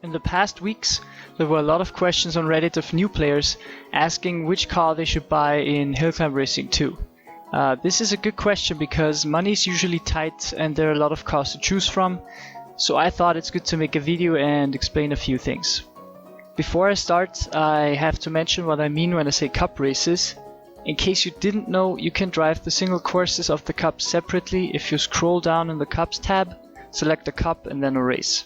In the past weeks, there were a lot of questions on Reddit of new players asking which car they should buy in Hill Climb Racing 2. This is a good question because money is usually tight and there are a lot of cars to choose from, so I thought it's good to make a video and explain a few things. Before I start, I have to mention what I mean when I say cup races. In case you didn't know, you can drive the single courses of the cup separately if you scroll down in the cups tab, select a cup and then a race.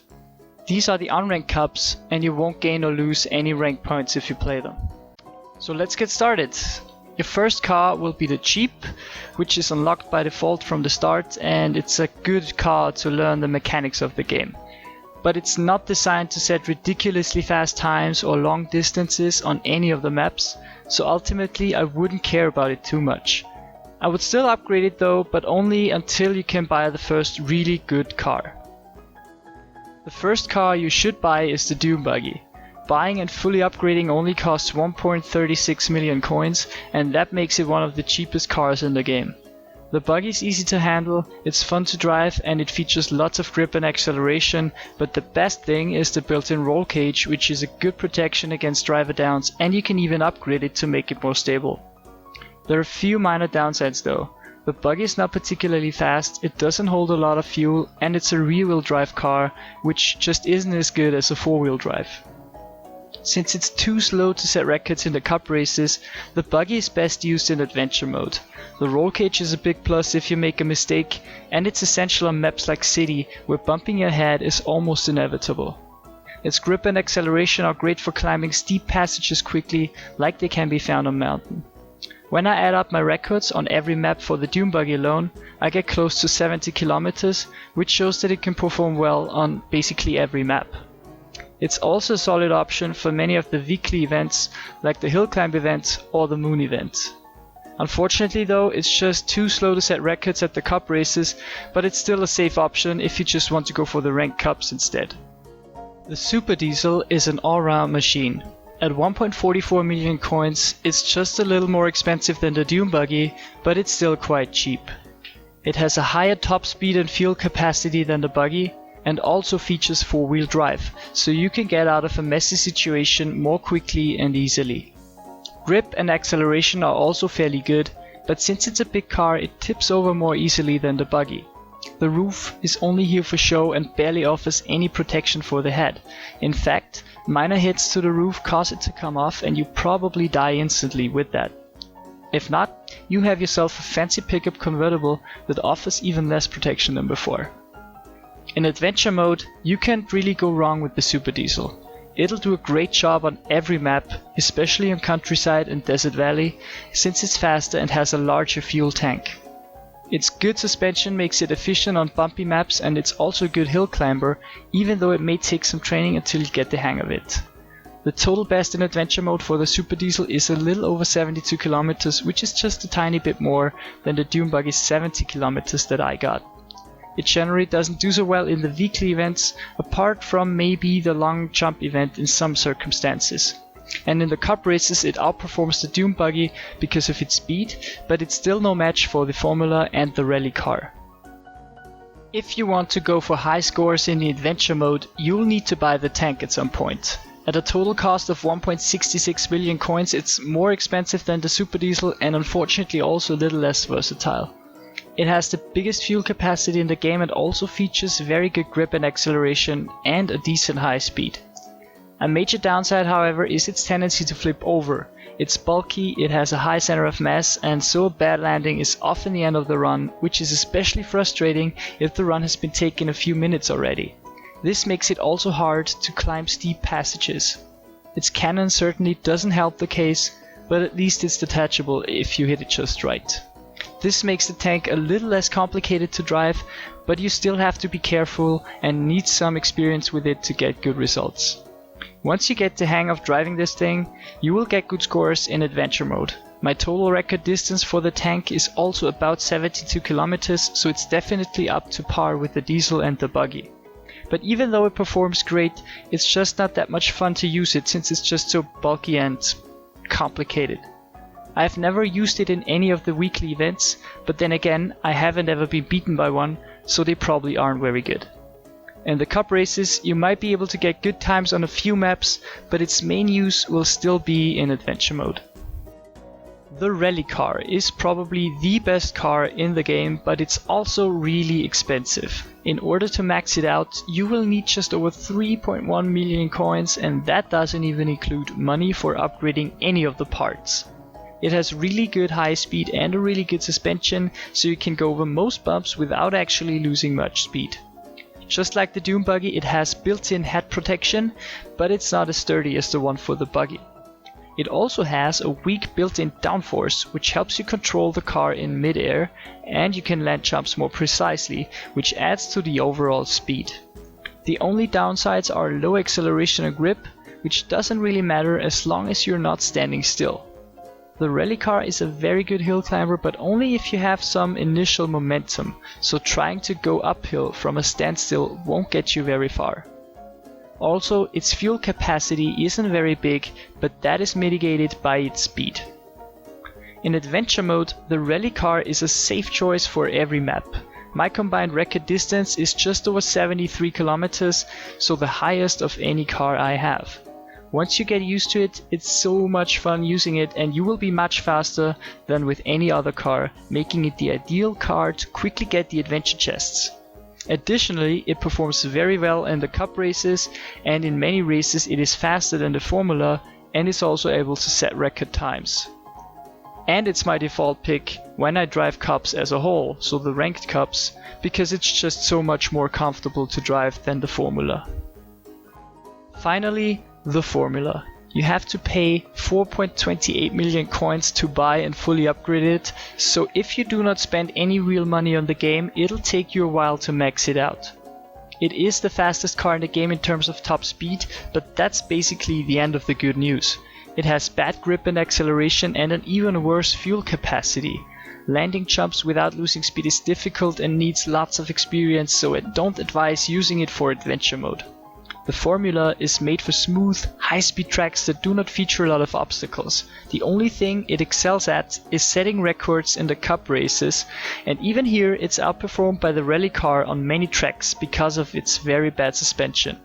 These are the unranked cups and you won't gain or lose any rank points if you play them. So let's get started. Your first car will be the Jeep, which is unlocked by default from the start, and it's a good car to learn the mechanics of the game. But it's not designed to set ridiculously fast times or long distances on any of the maps, so ultimately I wouldn't care about it too much. I would still upgrade it though, but only until you can buy the first really good car. The first car you should buy is the Dune Buggy. Buying and fully upgrading only costs 1.36 million coins, and that makes it one of the cheapest cars in the game. The buggy is easy to handle, it's fun to drive, and it features lots of grip and acceleration, but the best thing is the built-in roll cage, which is a good protection against driver downs, and you can even upgrade it to make it more stable. There are a few minor downsides though. The buggy is not particularly fast, it doesn't hold a lot of fuel, and it's a rear-wheel drive car, which just isn't as good as a four-wheel drive. Since it's too slow to set records in the cup races, the buggy is best used in adventure mode. The roll cage is a big plus if you make a mistake, and it's essential on maps like City, where bumping your head is almost inevitable. Its grip and acceleration are great for climbing steep passages quickly, like they can be found on mountain. When I add up my records on every map for the Dune Buggy alone, I get close to 70 kilometers, which shows that it can perform well on basically every map. It's also a solid option for many of the weekly events, like the Hill Climb event or the Moon event. Unfortunately though, it's just too slow to set records at the cup races, but it's still a safe option if you just want to go for the ranked cups instead. The Super Diesel is an all-round machine. At 1.44 million coins, it's just a little more expensive than the Dune Buggy, but it's still quite cheap. It has a higher top speed and fuel capacity than the buggy, and also features four-wheel drive, so you can get out of a messy situation more quickly and easily. Grip and acceleration are also fairly good, but since it's a big car, it tips over more easily than the buggy. The roof is only here for show and barely offers any protection for the head. In fact, minor hits to the roof cause it to come off and you probably die instantly with that. If not, you have yourself a fancy pickup convertible that offers even less protection than before. In adventure mode, you can't really go wrong with the Super Diesel. It'll do a great job on every map, especially on countryside and desert valley, since it's faster and has a larger fuel tank. Its good suspension makes it efficient on bumpy maps, and it's also a good hill climber, even though it may take some training until you get the hang of it. The total best in adventure mode for the Super Diesel is a little over 72 kilometers, which is just a tiny bit more than the Dune Buggy's 70 kilometers that I got. It generally doesn't do so well in the weekly events, apart from maybe the long jump event in some circumstances. And in the cup races it outperforms the Dune Buggy because of its speed, but it's still no match for the Formula and the rally car. If you want to go for high scores in the adventure mode, you'll need to buy the tank at some point. At a total cost of 1.66 million coins, it's more expensive than the Super Diesel and unfortunately also a little less versatile. It has the biggest fuel capacity in the game and also features very good grip and acceleration and a decent high speed. A major downside, however, is its tendency to flip over. It's bulky, it has a high center of mass, and so a bad landing is often the end of the run, which is especially frustrating if the run has been taken a few minutes already. This makes it also hard to climb steep passages. Its cannon certainly doesn't help the case, but at least it's detachable if you hit it just right. This makes the tank a little less complicated to drive, but you still have to be careful and need some experience with it to get good results. Once you get the hang of driving this thing, you will get good scores in adventure mode. My total record distance for the tank is also about 72 kilometers, so it's definitely up to par with the diesel and the buggy. But even though it performs great, it's just not that much fun to use it since it's just so bulky and complicated. I've never used it in any of the weekly events, but then again, I haven't ever been beaten by one, so they probably aren't very good. In the cup races, you might be able to get good times on a few maps, but its main use will still be in adventure mode. The rally car is probably the best car in the game, but it's also really expensive. In order to max it out, you will need just over 3.1 million coins, and that doesn't even include money for upgrading any of the parts. It has really good high speed and a really good suspension, so you can go over most bumps without actually losing much speed. Just like the Dune Buggy, it has built-in head protection, but it's not as sturdy as the one for the Buggy. It also has a weak built-in downforce, which helps you control the car in mid-air, and you can land jumps more precisely, which adds to the overall speed. The only downsides are low acceleration and grip, which doesn't really matter as long as you're not standing still. The rally car is a very good hill climber, but only if you have some initial momentum, so trying to go uphill from a standstill won't get you very far. Also, its fuel capacity isn't very big, but that is mitigated by its speed. In adventure mode, the rally car is a safe choice for every map. My combined record distance is just over 73 kilometers, so the highest of any car I have. Once you get used to it, it's so much fun using it, and you will be much faster than with any other car, making it the ideal car to quickly get the adventure chests. Additionally, it performs very well in the cup races, and in many races it is faster than the Formula and is also able to set record times. And it's my default pick when I drive cups as a whole, so the ranked cups, because it's just so much more comfortable to drive than the Formula. Finally, the Formula. You have to pay 4.28 million coins to buy and fully upgrade it, so if you do not spend any real money on the game, it'll take you a while to max it out. It is the fastest car in the game in terms of top speed, but that's basically the end of the good news. It has bad grip and acceleration and an even worse fuel capacity. Landing jumps without losing speed is difficult and needs lots of experience, so I don't advise using it for adventure mode. The Formula is made for smooth, high-speed tracks that do not feature a lot of obstacles. The only thing it excels at is setting records in the cup races, and even here it's outperformed by the rally car on many tracks because of its very bad suspension.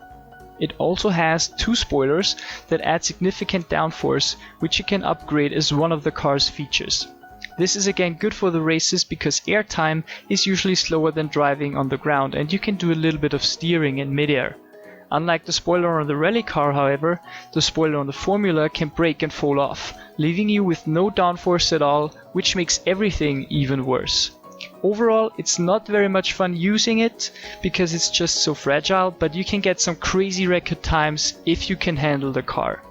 It also has two spoilers that add significant downforce, which you can upgrade as one of the car's features. This is again good for the races because airtime is usually slower than driving on the ground, and you can do a little bit of steering in midair. Unlike the spoiler on the rally car, however, the spoiler on the Formula can break and fall off, leaving you with no downforce at all, which makes everything even worse. Overall, it's not very much fun using it because it's just so fragile, but you can get some crazy record times if you can handle the car.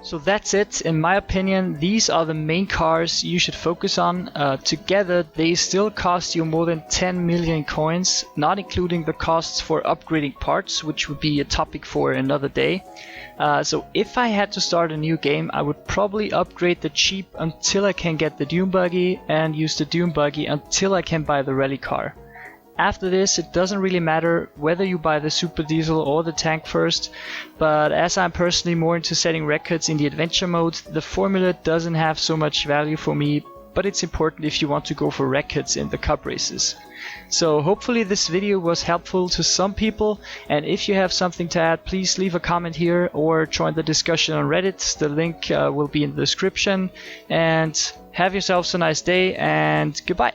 So that's it. In my opinion, these are the main cars you should focus on. Together they still cost you more than 10 million coins, not including the costs for upgrading parts, which would be a topic for another day. So if I had to start a new game, I would probably upgrade the cheap until I can get the Dune Buggy and use the Dune Buggy until I can buy the rally car. After this, it doesn't really matter whether you buy the super diesel or the tank first, but as I'm personally more into setting records in the adventure mode, the Formula doesn't have so much value for me, but it's important if you want to go for records in the cup races. So hopefully this video was helpful to some people, and if you have something to add, please leave a comment here or join the discussion on Reddit. The link will be in the description, and have yourselves a nice day and goodbye.